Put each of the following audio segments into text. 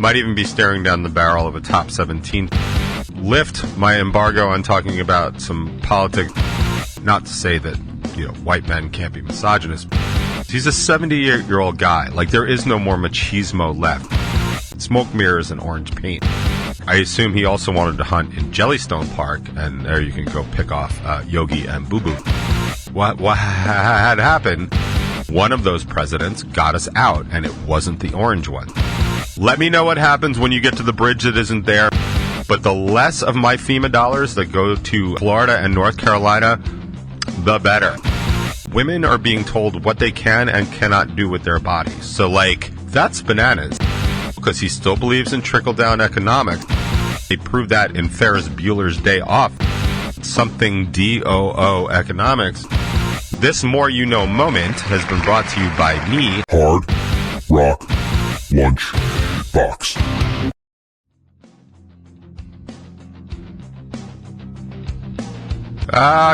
Might even be staring down the barrel of a top 17. Lift my embargo on talking about some politics. Not to say that, white men can't be misogynist. He's a 78-year-old guy. Like, there is no more machismo left. Smoke mirrors and orange paint. I assume he also wanted to hunt in Jellystone Park, and there you can go pick off Yogi and Boo Boo. What had happened? One of those presidents got us out, and it wasn't the orange one. Let me know what happens when you get to the bridge that isn't there. But the less of my FEMA dollars that go to Florida and North Carolina, the better. Women are being told what they can and cannot do with their bodies. So, that's bananas. Because he still believes in trickle-down economics. They proved that in Ferris Bueller's Day Off. Something DOO economics. This More You Know moment has been brought to you by me, Hard Rock Lunchbox.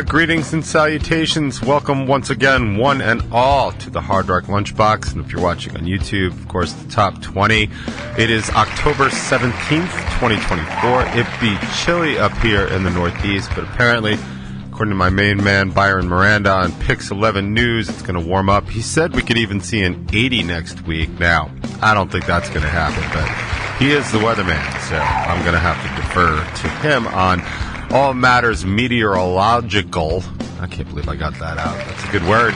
Greetings and salutations. Welcome once again, one and all, to the Hard Rock Lunchbox. And if you're watching on YouTube, of course, the top 20. It is October 17th, 2024. It be chilly up here in the Northeast, but apparently, according to my main man, Byron Miranda, on Pix 11 News, it's going to warm up. He said we could even see an 80 next week. Now, I don't think that's going to happen, but he is the weatherman, so I'm going to have to defer to him on all matters meteorological. I can't believe I got that out. That's a good word.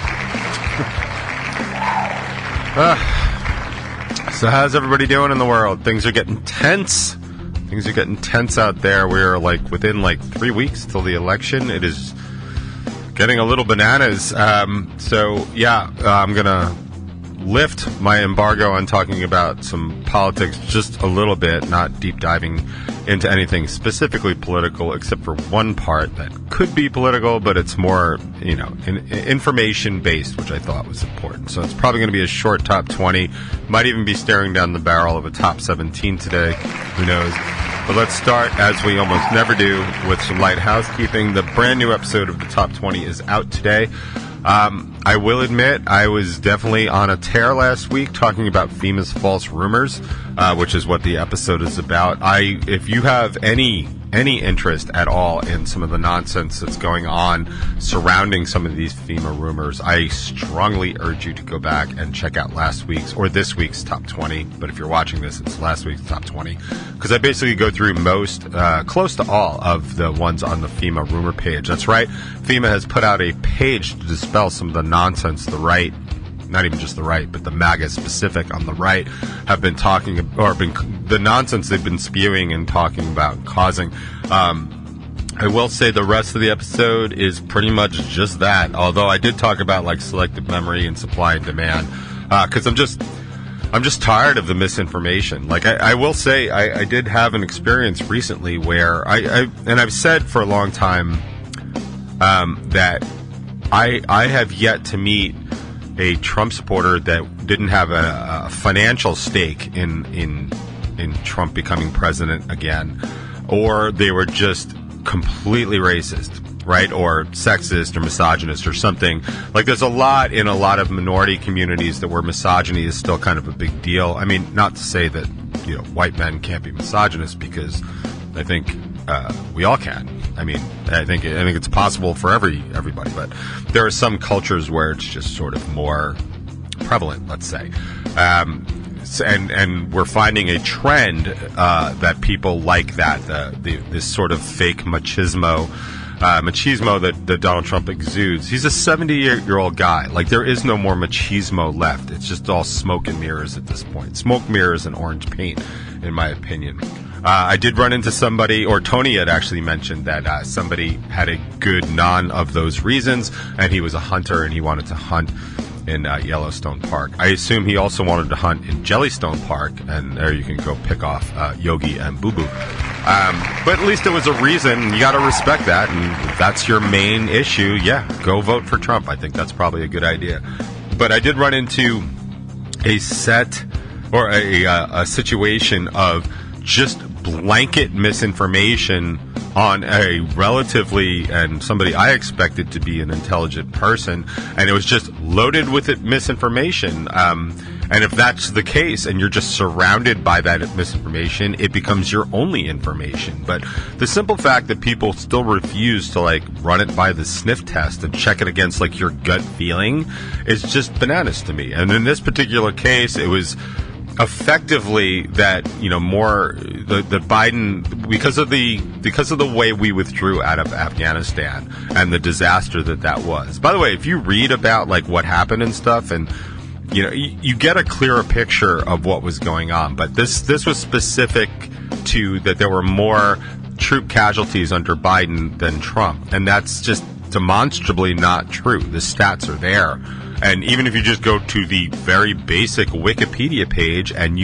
So how's everybody doing in the world? Things are getting tense. Things are getting tense out there. We're within 3 weeks till the election. It is getting a little bananas. I'm going to lift my embargo on talking about some politics just a little bit, not deep diving into anything specifically political, except for one part that could be political, but it's more, information based, which I thought was important. So it's probably going to be a short top 20. Might even be staring down the barrel of a top 17 today. Who knows? But let's start, as we almost never do, with some light housekeeping. The brand new episode of the top 20 is out today. I will admit I was definitely on a tear last week talking about FEMA's false rumors, which is what the episode is about. If you have any interest at all in some of the nonsense that's going on surrounding some of these FEMA rumors, I strongly urge you to go back and check out last week's or this week's top 20. But if you're watching this, it's last week's top 20, because I basically go through most, close to all of the ones on the FEMA rumor page. That's right. FEMA has put out a page to dispel some of the nonsense the right, not even just the right, but the MAGA specific on the right, have been talking, or the nonsense they've been spewing and talking about and causing. I will say the rest of the episode is pretty much just that, although I did talk about selective memory and supply and demand, because I'm just tired of the misinformation. I will say I did have an experience recently where I've said for a long time that I have yet to meet a Trump supporter that didn't have a financial stake in Trump becoming president again, or they were just completely racist, right, or sexist or misogynist or something. There's a lot in a lot of minority communities that where misogyny is still kind of a big deal. I mean, not to say that white men can't be misogynist, because I think we all can. I mean, I think it's possible for everybody, but there are some cultures where it's just sort of more prevalent, let's say. And we're finding a trend that people like that, this sort of fake machismo that Donald Trump exudes. He's a 78-year-old guy. There is no more machismo left. It's just all smoke and mirrors at this point. Smoke mirrors and orange paint, in my opinion. I did run into somebody, or Tony had actually mentioned that somebody had a good none of those reasons, and he was a hunter and he wanted to hunt in Yellystone Park. I assume he also wanted to hunt in Jellystone Park, and there you can go pick off Yogi and Boo Boo. But at least it was a reason. You got to respect that, and if that's your main issue, yeah, go vote for Trump. I think that's probably a good idea. But I did run into a situation of just blanket misinformation on a relatively, and somebody I expected to be an intelligent person, and it was just loaded with misinformation. And if that's the case, and you're just surrounded by that misinformation, it becomes your only information. But the simple fact that people still refuse to, like, run it by the sniff test and check it against, like, your gut feeling is just bananas to me. And in this particular case, it was effectively that, more the Biden, because of the way we withdrew out of Afghanistan and the disaster that was. By the way, if you read about, like, what happened and stuff, and you get a clearer picture of what was going on. But this was specific to that there were more troop casualties under Biden than Trump. And that's just demonstrably not true. The stats are there. And even if you just go to the very basic Wikipedia page and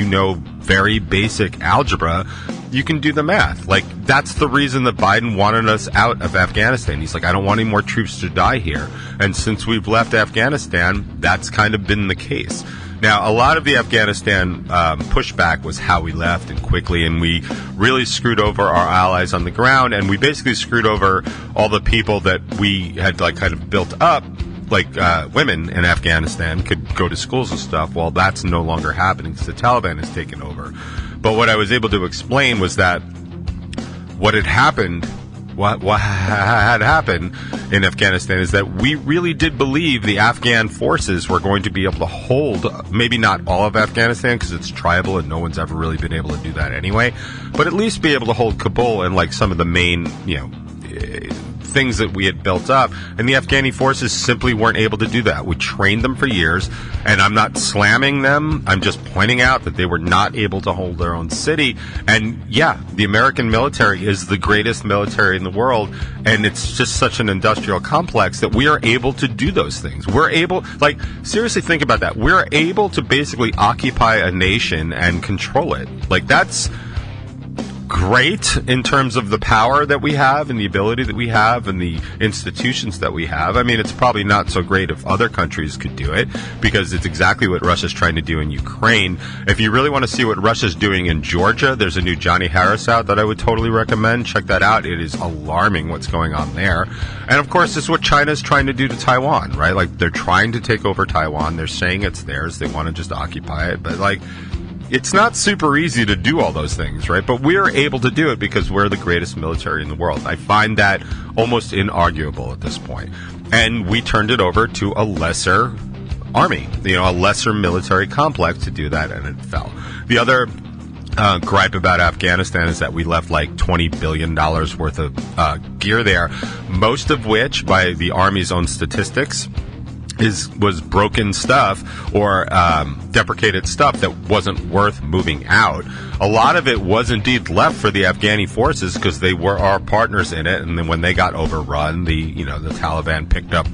very basic algebra, you can do the math. Like, that's the reason that Biden wanted us out of Afghanistan. He's like, I don't want any more troops to die here. And since we've left Afghanistan, that's kind of been the case. Now, a lot of the Afghanistan pushback was how we left and quickly, and we really screwed over our allies on the ground, and we basically screwed over all the people that we had, like, kind of built up. Like, women in Afghanistan could go to schools and stuff. Well, that's no longer happening because the Taliban has taken over. But what I was able to explain was that what had happened in Afghanistan is that we really did believe the Afghan forces were going to be able to hold, maybe not all of Afghanistan because it's tribal and no one's ever really been able to do that anyway, but at least be able to hold Kabul and, like, some of the main, things that we had built up, and the Afghani forces simply weren't able to do that. We trained them for years, and I'm not slamming them, I'm just pointing out that they were not able to hold their own city. And yeah, the American military is the greatest military in the world, and it's just such an industrial complex that we are able to do those things. We're able, like, seriously think about that. We're able to basically occupy a nation and control it. Like, that's great in terms of the power that we have and the ability that we have and the institutions that we have. I mean, it's probably not so great if other countries could do it, because it's exactly what Russia's trying to do in Ukraine. If you really want to see what Russia's doing in Georgia, there's a new Johnny Harris out that I would totally recommend. Check that out. It is alarming what's going on there. And of course, this is what China's trying to do to Taiwan, right? Like, they're trying to take over Taiwan. They're saying it's theirs. They want to just occupy it. But, like, it's not super easy to do all those things, right? But we're able to do it because we're the greatest military in the world. I find that almost inarguable at this point. And we turned it over to a lesser army, a lesser military complex to do that, and it fell. The other gripe about Afghanistan is that we left like $20 billion worth of gear there, most of which, by the Army's own statistics, was broken stuff or deprecated stuff that wasn't worth moving out. A lot of it was indeed left for the Afghani forces because they were our partners in it, and then when they got overrun, the Taliban picked up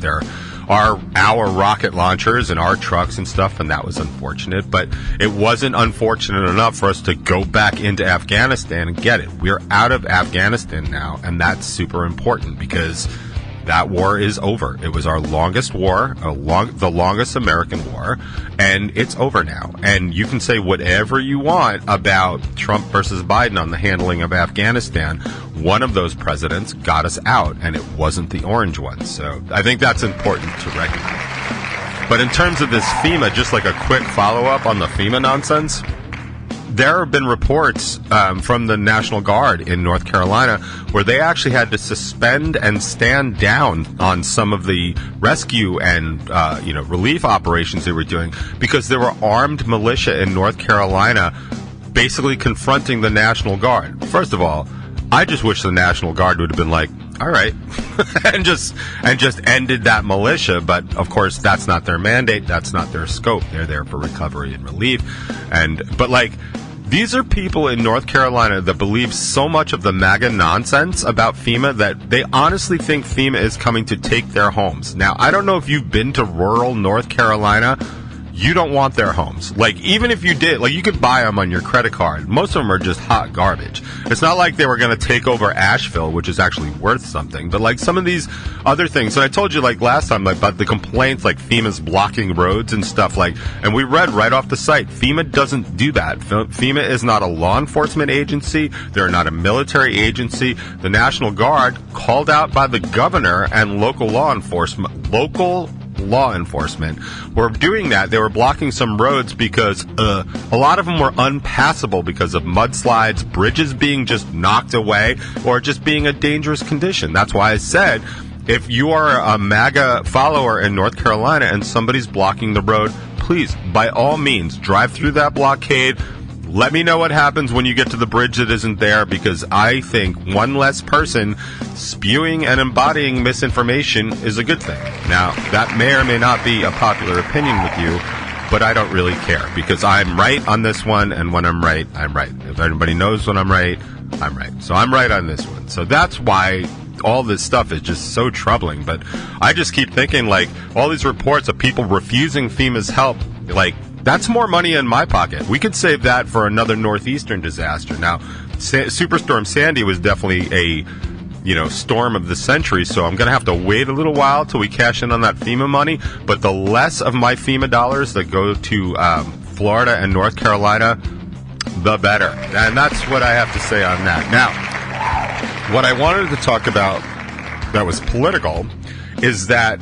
our rocket launchers and our trucks and stuff, and that was unfortunate. But it wasn't unfortunate enough for us to go back into Afghanistan and get it. We're out of Afghanistan now, and that's super important because that war is over. It was our longest war, the longest American war, and it's over now. And you can say whatever you want about Trump versus Biden on the handling of Afghanistan. One of those presidents got us out, and it wasn't the orange one. So I think that's important to recognize. But in terms of this FEMA, just like a quick follow-up on the FEMA nonsense, there have been reports from the National Guard in North Carolina where they actually had to suspend and stand down on some of the rescue and relief operations they were doing because there were armed militia in North Carolina basically confronting the National Guard. First of all, I just wish the National Guard would have been like, all right, and just ended that militia. But of course, that's not their mandate. That's not their scope. They're there for recovery and relief. But these are people in North Carolina that believe so much of the MAGA nonsense about FEMA that they honestly think FEMA is coming to take their homes. Now, I don't know if you've been to rural North Carolina. you don't want their homes. Like, even if you did, like, you could buy them on your credit card. Most of them are just hot garbage. It's not like they were going to take over Asheville, which is actually worth something. But, like, some of these other things, and I told you, like, last time, like, about the complaints, like, FEMA's blocking roads and stuff, like, and we read right off the site, FEMA doesn't do that. FEMA is not a law enforcement agency. They're not a military agency. The National Guard, called out by the governor and local law enforcement, were doing that. They were blocking some roads because a lot of them were unpassable because of mudslides, bridges being just knocked away, or just being a dangerous condition. That's why I said, if you are a MAGA follower in North Carolina and somebody's blocking the road, please, by all means, drive through that blockade. Let me know what happens when you get to the bridge that isn't there, because I think one less person spewing and embodying misinformation is a good thing. Now, that may or may not be a popular opinion with you, but I don't really care, because I'm right on this one, and when I'm right, I'm right. If everybody knows when I'm right, I'm right. So I'm right on this one. So that's why all this stuff is just so troubling. But I just keep thinking, like, all these reports of people refusing FEMA's help, like, that's more money in my pocket. We could save that for another northeastern disaster. Now, Superstorm Sandy was definitely a, storm of the century, so I'm going to have to wait a little while till we cash in on that FEMA money. But the less of my FEMA dollars that go to Florida and North Carolina, the better. And that's what I have to say on that. Now, what I wanted to talk about that was political is that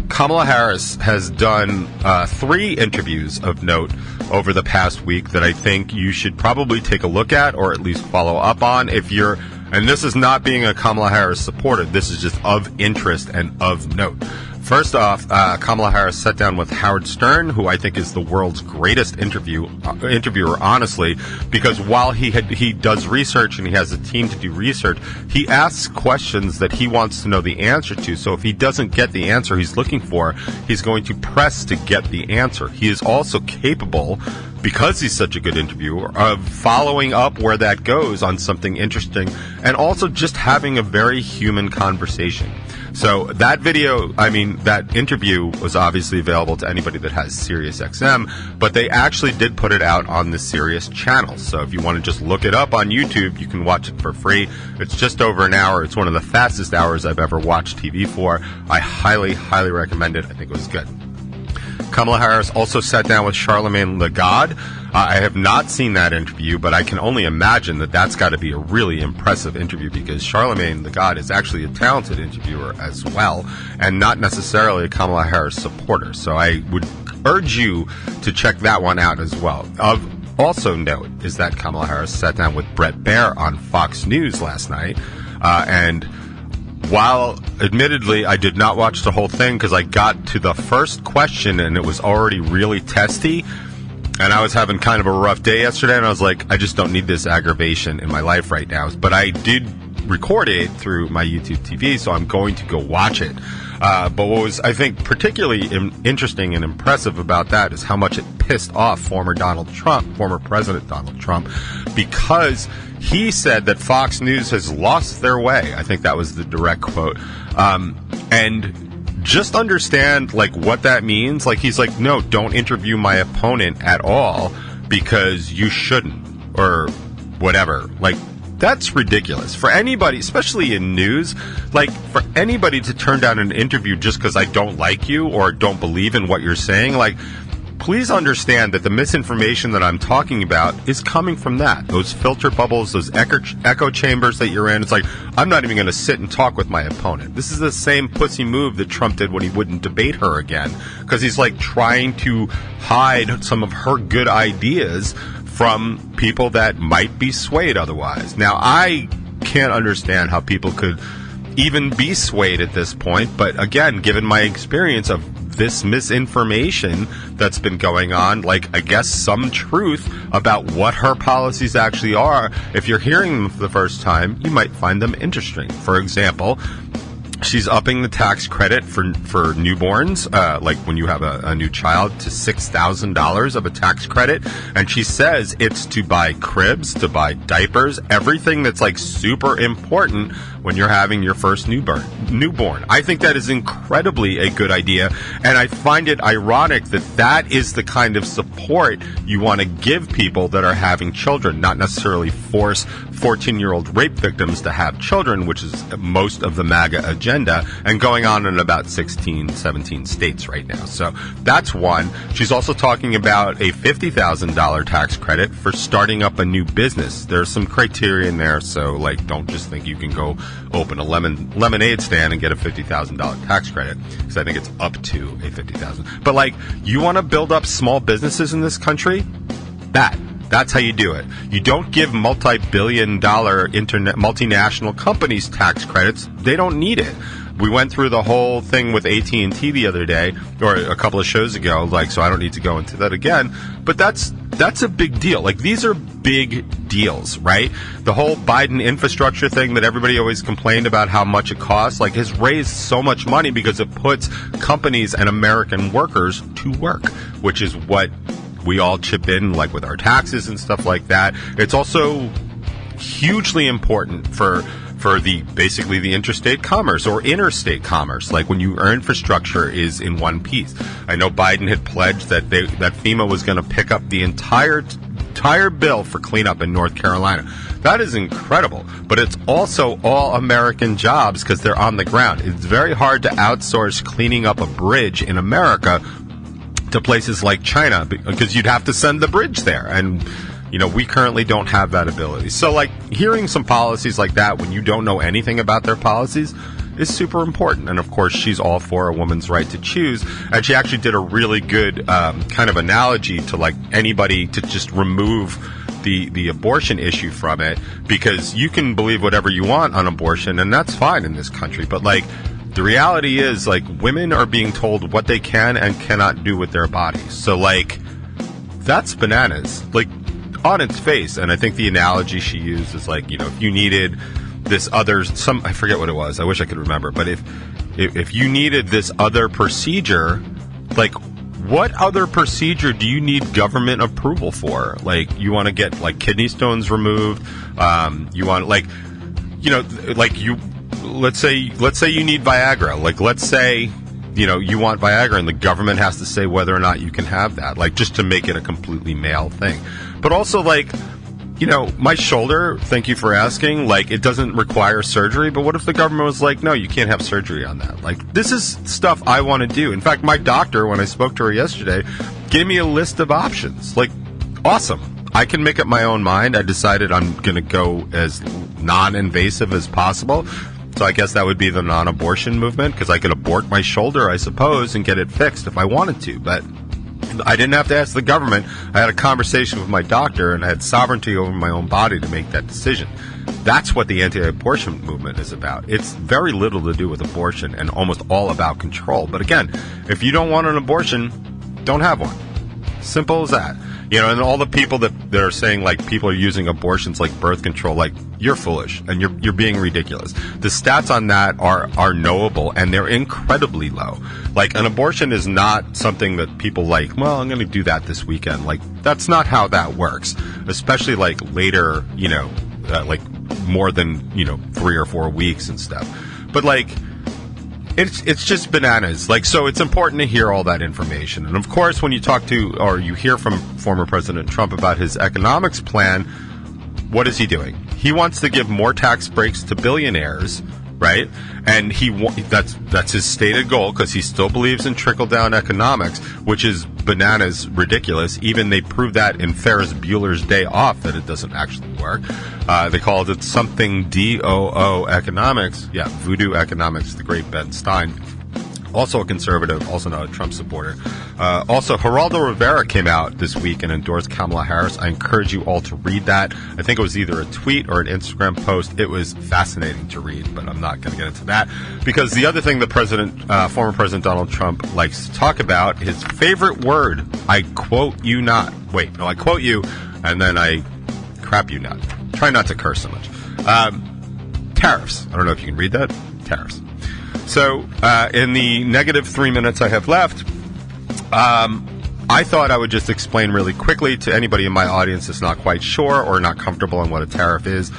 Kamala Harris has done 3 interviews of note over the past week that I think you should probably take a look at, or at least follow up on if you're, and this is not being a Kamala Harris supporter, this is just of interest and of note. First off, Kamala Harris sat down with Howard Stern, who I think is the world's greatest interviewer, honestly, because while he does research and he has a team to do research, he asks questions that he wants to know the answer to. So if he doesn't get the answer he's looking for, he's going to press to get the answer. He is also capable, because he's such a good interviewer, of following up where that goes on something interesting, and also just having a very human conversation. So that that interview was obviously available to anybody that has SiriusXM, but they actually did put it out on the Sirius channel. So if you want to just look it up on YouTube, you can watch it for free. It's just over an hour. It's one of the fastest hours I've ever watched TV for. I highly, highly recommend it. I think it was good. Kamala Harris also sat down with Charlamagne the God. I have not seen that interview, but I can only imagine that that's got to be a really impressive interview, because Charlamagne the God is actually a talented interviewer as well, and not necessarily a Kamala Harris supporter. So I would urge you to check that one out as well. Of also note is that Kamala Harris sat down with Bret Baier on Fox News last night, and while admittedly I did not watch the whole thing because I got to the first question and it was already really testy, and I was having kind of a rough day yesterday, and I was like, I just don't need this aggravation in my life right now. But I did record it through my YouTube TV, so I'm going to go watch it. But what was, I think, particularly interesting and impressive about that is how much it pissed off former President Donald Trump, because he said that Fox News has lost their way. I think that was the direct quote. And just understand, like, what that means. Like, he's like, no, don't interview my opponent at all because you shouldn't, or whatever. Like, that's ridiculous. For anybody, especially in news, like, for anybody to turn down an interview just because I don't like you or don't believe in what you're saying, like, please understand that the misinformation that I'm talking about is coming from that. Those filter bubbles, those echo chambers that you're in. It's like, I'm not even going to sit and talk with my opponent. This is the same pussy move that Trump did when he wouldn't debate her again, because he's like trying to hide some of her good ideas from people that might be swayed otherwise. Now, I can't understand how people could even be swayed at this point, but again, given my experience of this misinformation that's been going on, like, I guess some truth about what her policies actually are, if you're hearing them for the first time, you might find them interesting. For example, She's upping the tax credit for newborns, like when you have a new child, to $6,000 of a tax credit. And she says it's to buy cribs, to buy diapers, everything that's like super important when you're having your first newborn. I think that is incredibly a good idea. And I find it ironic that that is the kind of support you want to give people that are having children, not necessarily force 14-year-old rape victims to have children, which is most of the MAGA agenda, and going on in about 16, 17 states right now. So that's one. She's also talking about a $50,000 tax credit for starting up a new business. There's some criteria in there, so like don't just think you can go open a lemonade stand and get a $50,000 tax credit, because I think it's up to a $50,000. But like, you want to build up small businesses in this country? That's how you do it. You don't give multi-billion-dollar multinational companies tax credits. They don't need it. We went through the whole thing with AT&T the other day, or a couple of shows ago, like, so I don't need to go into that again. But that's a big deal. Like, these are big deals, right? The whole Biden infrastructure thing that everybody always complained about how much it costs, like, has raised so much money because it puts companies and American workers to work, which is what we all chip in, like with our taxes and stuff like that. It's also hugely important for basically the interstate commerce or interstate commerce, like when your infrastructure is in one piece. I know Biden had pledged that FEMA was going to pick up the entire bill for cleanup in North Carolina. That is incredible, but it's also all American jobs because they're on the ground. It's very hard to outsource cleaning up a bridge in America to places like China, because you'd have to send the bridge there. And, you know, we currently don't have that ability. So, like, hearing some policies like that when you don't know anything about their policies is super important. And, of course, she's all for a woman's right to choose. And she actually did a really good kind of analogy to, like, anybody to just remove the abortion issue from it, because you can believe whatever you want on abortion, and that's fine in this country. But, like, the reality is, like, women are being told what they can and cannot do with their bodies. So, like, that's bananas, like, on its face. And I think the analogy she used is, like, you know, if you needed this other, I forget what it was, I wish I could remember, but if you needed this other procedure, like, what other procedure do you need government approval for? Like, you want to get, like, kidney stones removed, you want, like, you know, like, let's say you need Viagra. Like, let's say, you know, you want Viagra and the government has to say whether or not you can have that, like, just to make it a completely male thing. But also, like, you know, my shoulder, thank you for asking, like, it doesn't require surgery, but what if the government was like, no, you can't have surgery on that? Like, this is stuff I want to do. In fact, my doctor, when I spoke to her yesterday, gave me a list of options. Like, awesome. I can make up my own mind. I decided I'm going to go as non-invasive as possible. So I guess that would be the non-abortion movement, because I could abort my shoulder, I suppose, and get it fixed if I wanted to. But I didn't have to ask the government. I had a conversation with my doctor, and I had sovereignty over my own body to make that decision. That's what the anti-abortion movement is about. It's very little to do with abortion and almost all about control. But again, if you don't want an abortion, don't have one. Simple as that. You know, and all the people that are saying, like, people are using abortions like birth control, like, you're foolish and you're being ridiculous. The stats on that are knowable, and they're incredibly low. Like, an abortion is not something that people like, well, I'm going to do that this weekend. Like, that's not how that works, especially, like, later, you know, like, more than, you know, 3 or 4 weeks and stuff. But, like, it's just bananas. Like, so it's important to hear all that information. And of course, when you talk to, or you hear from former President Trump about his economics plan, what is he doing? He wants to give more tax breaks to billionaires, right? And that's his stated goal, because he still believes in trickle-down economics, which is bananas, ridiculous. Even they proved that in Ferris Bueller's Day Off that it doesn't actually work. They called it something DOO economics. Yeah, voodoo economics, the great Ben Stein. Also a conservative, also not a Trump supporter. Also, Geraldo Rivera came out this week and endorsed Kamala Harris. I encourage you all to read that. I think it was either a tweet or an Instagram post. It was fascinating to read, but I'm not going to get into that. Because the other thing the former President Donald Trump likes to talk about, his favorite word, I quote you not. Wait, no, I quote you, and then I crap you not. Try not to curse so much. Tariffs. I don't know if you can read that. Tariffs. So in the negative 3 minutes I have left, I thought I would just explain really quickly to anybody in my audience that's not quite sure or not comfortable on what a tariff is,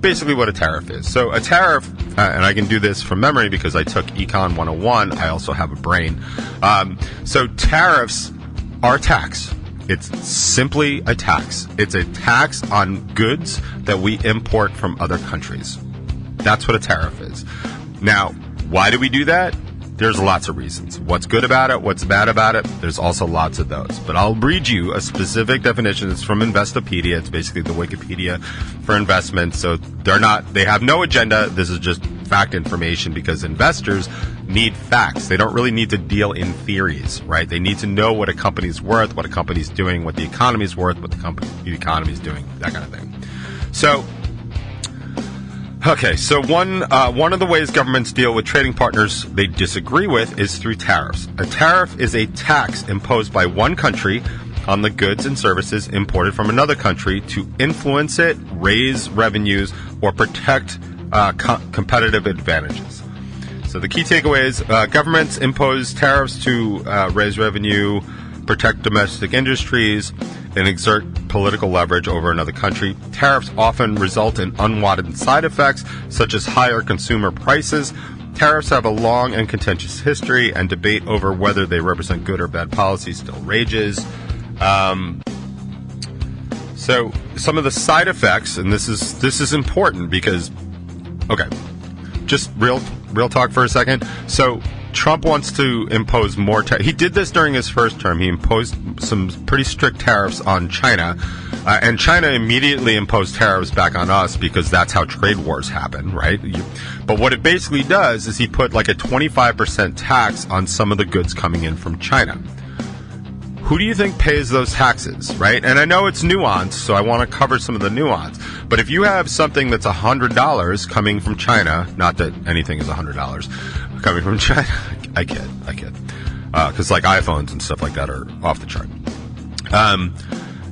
basically what a tariff is. So a tariff, and I can do this from memory because I took Econ 101, I also have a brain. So tariffs are tax. It's simply a tax. It's a tax on goods that we import from other countries. That's what a tariff is. Now, why do we do that? There's lots of reasons. What's good about it? What's bad about it? There's also lots of those. But I'll read you a specific definition. It's from Investopedia. It's basically the Wikipedia for investments. So they have no agenda. This is just fact information because investors need facts. They don't really need to deal in theories, right? They need to know what a company's worth, what a company's doing, what the economy's worth, what the economy's doing, that kind of thing. So, okay, so one of the ways governments deal with trading partners they disagree with is through tariffs. A tariff is a tax imposed by one country on the goods and services imported from another country to influence it, raise revenues, or protect competitive advantages. So the key takeaways, governments impose tariffs to raise revenue, protect domestic industries, and exert political leverage over another country. Tariffs often result in unwanted side effects, such as higher consumer prices. Tariffs have a long and contentious history, and debate over whether they represent good or bad policy still rages. So some of the side effects, and this is important because, okay, just real talk for a second. So Trump wants to impose more he did this during his first term. He imposed some pretty strict tariffs on China, and China immediately imposed tariffs back on us because that's how trade wars happen, right? But what it basically does is he put like a 25% tax on some of the goods coming in from China. Who do you think pays those taxes, right? And I know it's nuanced, so I want to cover some of the nuance. But if you have something that's $100 coming from China, not that anything is $100 coming from China, I kid. Because like iPhones and stuff like that are off the chart.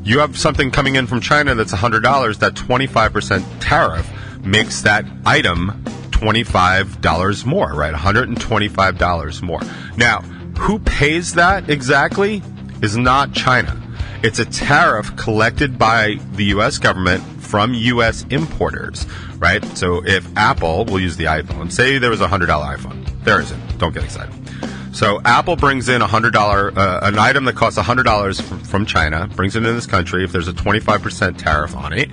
You have something coming in from China that's $100, that 25% tariff makes that item $25 more, right? $125 more. Now, who pays that exactly? Is not China. It's a tariff collected by the U.S. government from U.S. importers, right? So if Apple, we'll use the iPhone, say there was a $100 iPhone. There isn't. Don't get excited. So Apple brings in $100, an item that costs $100 from China, brings it in this country. If there's a 25% tariff on it,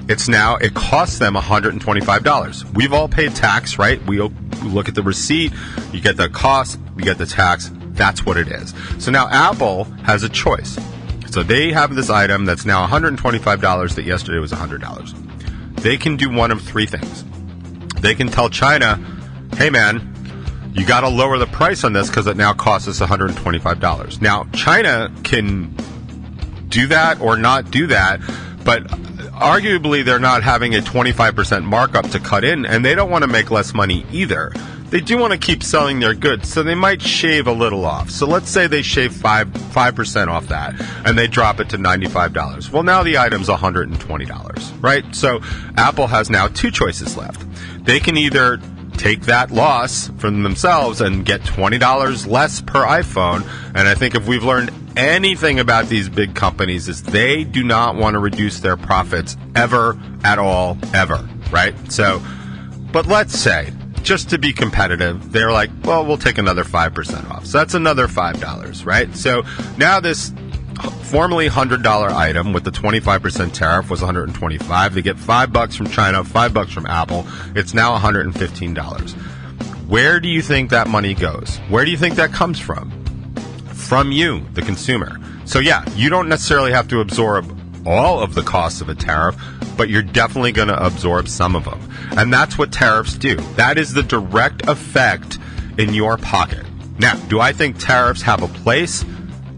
it costs them $125. We've all paid tax, right? We look at the receipt, you get the cost, you get the tax. That's what it is. So now Apple has a choice. So they have this item that's now $125 that yesterday was $100. They can do one of three things. They can tell China, hey man, you got to lower the price on this because it now costs us $125. Now, China can do that or not do that, but arguably they're not having a 25% markup to cut in, and they don't want to make less money either. They do want to keep selling their goods, so they might shave a little off. So let's say they shave 5% off that, and they drop it to $95. Well, now the item's $120, right? So Apple has now two choices left. They can either take that loss from themselves and get $20 less per iPhone, and I think if we've learned anything about these big companies is they do not want to reduce their profits ever, at all, ever, right? So, but let's say, just to be competitive, they're like, well, we'll take another 5% off. So that's another $5, right? So now this formerly $100 item with the 25% tariff was $125. They get $5 from China, $5 from Apple. It's now $115. Where do you think that money goes? Where do you think that comes from? From you, the consumer. So yeah, you don't necessarily have to absorb all of the costs of a tariff, but you're definitely going to absorb some of them. And that's what tariffs do. That is the direct effect in your pocket. Now, do I think tariffs have a place?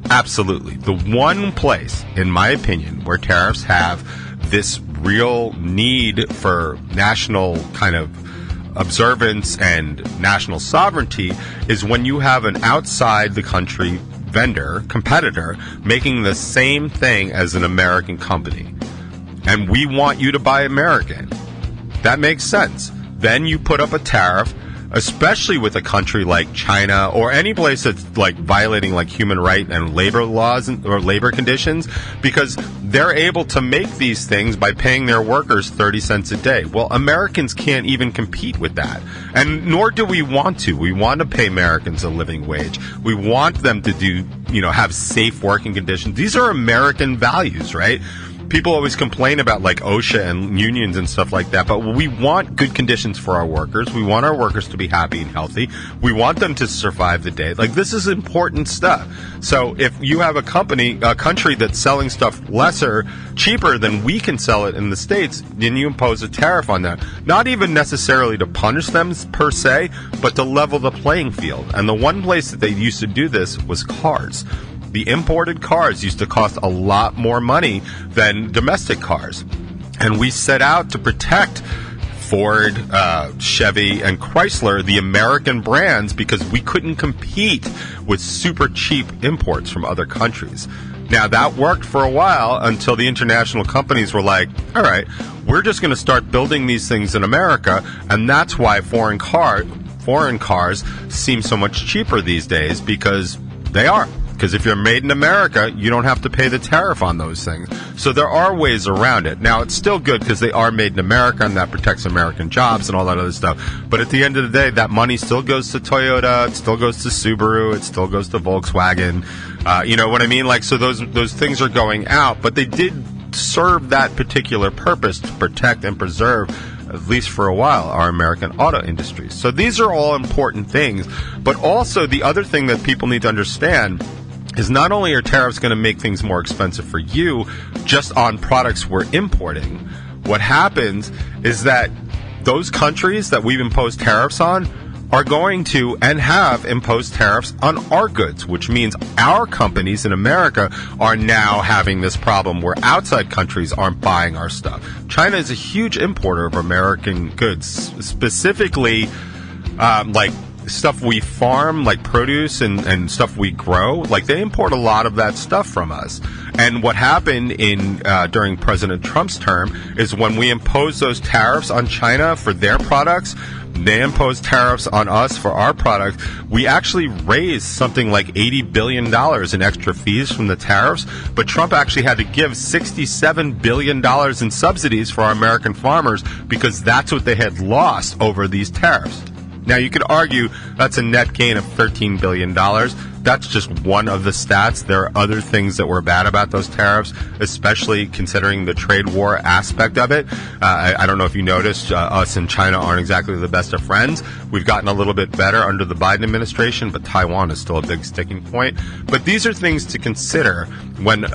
Absolutely. The one place, in my opinion, where tariffs have this real need for national kind of observance and national sovereignty is when you have an outside the country competitor making the same thing as an American company. And we want you to buy American. That makes sense. Then you put up a tariff especially with a country like China or any place that's like violating like human right and labor laws or labor conditions, because they're able to make these things by paying their workers 30 cents a day. Well, Americans can't even compete with that, and nor do we want to. We want to pay Americans a living wage. We want them to have safe working conditions. These are American values, right? People always complain about like OSHA and unions and stuff like that, but we want good conditions for our workers. We want our workers to be happy and healthy. We want them to survive the day. Like, this is important stuff. So if you have a country that's selling stuff cheaper than we can sell it in the States, then you impose a tariff on that. Not even necessarily to punish them per se, but to level the playing field. And the one place that they used to do this was cars. The imported cars used to cost a lot more money than domestic cars. And we set out to protect Ford, Chevy, and Chrysler, the American brands, because we couldn't compete with super cheap imports from other countries. Now, that worked for a while until the international companies were like, all right, we're just going to start building these things in America, and that's why foreign cars seem so much cheaper these days, because they are. Because if you're made in America, you don't have to pay the tariff on those things. So there are ways around it. Now, it's still good because they are made in America, and that protects American jobs and all that other stuff. But at the end of the day, that money still goes to Toyota, it still goes to Subaru, it still goes to Volkswagen. You know what I mean? Like, so those things are going out, but they did serve that particular purpose to protect and preserve, at least for a while, our American auto industries. So these are all important things. But also, the other thing that people need to understand is not only are tariffs going to make things more expensive for you just on products we're importing, what happens is that those countries that we've imposed tariffs on are going to and have imposed tariffs on our goods, which means our companies in America are now having this problem where outside countries aren't buying our stuff. China is a huge importer of American goods, specifically like stuff we farm, like produce and stuff we grow. Like, they import a lot of that stuff from us. And what happened during President Trump's term is when we imposed those tariffs on China for their products, they imposed tariffs on us for our products. We actually raised something like $80 billion in extra fees from the tariffs, but Trump actually had to give $67 billion in subsidies for our American farmers because that's what they had lost over these tariffs. Now, you could argue that's a net gain of $13 billion. That's just one of the stats. There are other things that were bad about those tariffs, especially considering the trade war aspect of it. I don't know if you noticed, us and China aren't exactly the best of friends. We've gotten a little bit better under the Biden administration, but Taiwan is still a big sticking point. But these are things to consider when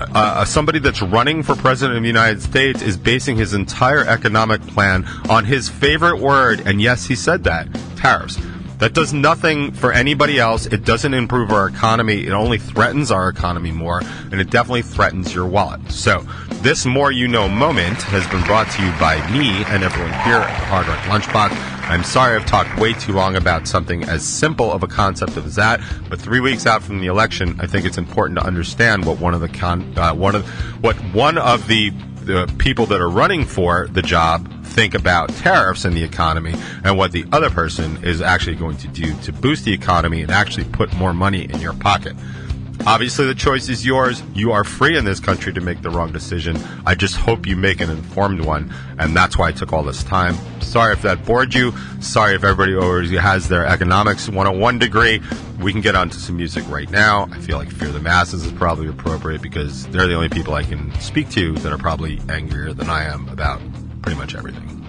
somebody that's running for president of the United States is basing his entire economic plan on his favorite word, and yes, he said that, tariffs. That does nothing for anybody else. It doesn't improve our economy. It only threatens our economy more, and it definitely threatens your wallet. So this More You Know moment has been brought to you by me and everyone here at the Hard Rock Lunchbox. I'm sorry I've talked way too long about something as simple of a concept as that, but 3 weeks out from the election, I think it's important to understand what one of the people that are running for the job think about tariffs and the economy, and what the other person is actually going to do to boost the economy and actually put more money in your pocket. Obviously, the choice is yours. You are free in this country to make the wrong decision. I just hope you make an informed one, and that's why I took all this time. Sorry if that bored you. Sorry if everybody already has their economics 101 degree. We can get onto some music right now. I feel like Fear the Masses is probably appropriate because they're the only people I can speak to that are probably angrier than I am about pretty much everything.